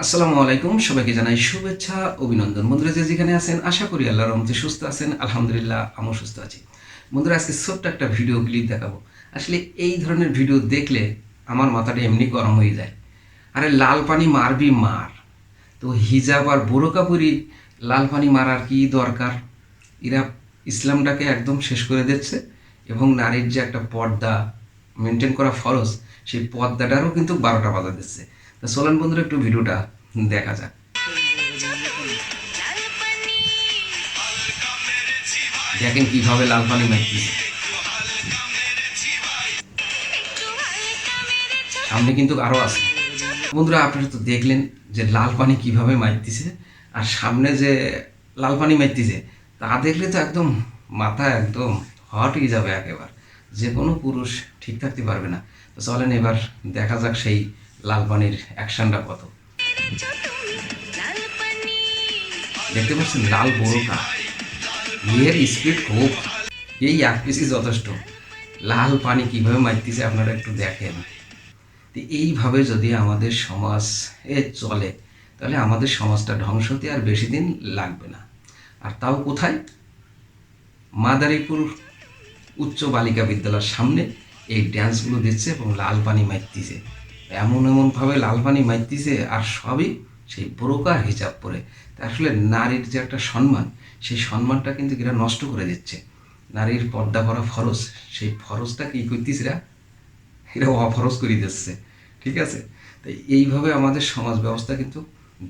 আসসালামু আলাইকুম, সবাইকে জানাই শুভেচ্ছা অভিনন্দন। বন্ধুরা যে যেখানে আছেন আশা করি আল্লাহর রহমতে সুস্থ আছেন। আলহামদুলিল্লাহ আমিও সুস্থ আছি। বন্ধুরা আজকে ছোট্ট একটা ভিডিও ক্লিপ দেখাবো। আসলে এই ধরনের ভিডিও দেখলে আমার মাথাটা এমনি গরম হয়ে যায়। আরে লাল পানি মারবি মার, তো হিজাব আর বোরকা পরি লাল পানি মারার কি দরকার? এরা ইসলামটাকে একদম শেষ করে দিচ্ছে এবং নারীর যে একটা পর্দা মেনটেন করা ফরজ, সেই পর্দাটারও কিন্তু 12টা বাজা দিচ্ছে। তো চলেন বন্ধুরা একটু ভিডিওটা দেখা যাক। দেখেন কিভাবে লাল পানি মারতেছে, সামনে কিন্তু আরো আছে। বন্ধুরা আপনারা তো দেখলেন যে লাল পানি কিভাবে মারতেছে, আর সামনে যে লাল পানি মারতেছে তা দেখলে তো একদম মাথা একদম হট হয়ে যাবে একেবারে, যে কোনো পুরুষ ঠিক থাকতে পারবে না। তো চলেন এবার দেখা যাক সেই লাল পানির অ্যাকশনটা কত। দেখতে পাচ্ছেন লাল বোরকা, এর স্পিড খুব, এই এক পিসই যথেষ্ট। লাল পানি কিভাবে মারতেছে আপনারা একটু দেখেন। তো এইভাবে যদি আমাদের সমাজ চলে, তাহলে আমাদের সমাজটা ধ্বংস হতে আর বেশি দিন লাগবে না। আর তাও কোথায়? মাদারীপুর উচ্চ বালিকা বিদ্যালয়ের সামনে এই ড্যান্সগুলো দিচ্ছে এবং লাল পানি মারতেছে। এমনভাবে লাল পানি মারতেছে, আর সবই সেই বোরকা হিজাব পরে। তা আসলে নারীর যে একটা সম্মান, সেই সম্মানটা কিন্তু এরা নষ্ট করে দিচ্ছে। নারীর পর্দা করা ফরজ, সেই ফরজটা কি করতেছে এরা অফরজ করে দিচ্ছে। ঠিক আছে? তাই এইভাবে আমাদের সমাজ ব্যবস্থা কিন্তু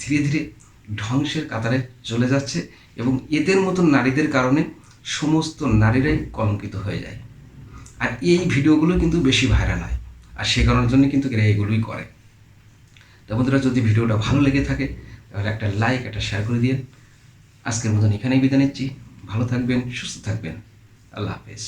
ধীরে ধীরে ধ্বংসের কাতারে চলে যাচ্ছে এবং এদের মতন নারীদের কারণে সমস্ত নারীরাই কলঙ্কিত হয়ে যায়। আর এই ভিডিওগুলো কিন্তু বেশি ভাইরাল হয়, আর সে কারণের জন্য কিন্তু এরা এগুলোই করে। তো বন্ধুরা যদি ভিডিওটা ভালো লেগে থাকে তাহলে একটা লাইক, একটা শেয়ার করে দিন। আজকের মতন এখানেই বিদায় নিচ্ছি। ভালো থাকবেন, সুস্থ থাকবেন। আল্লাহ হাফেজ।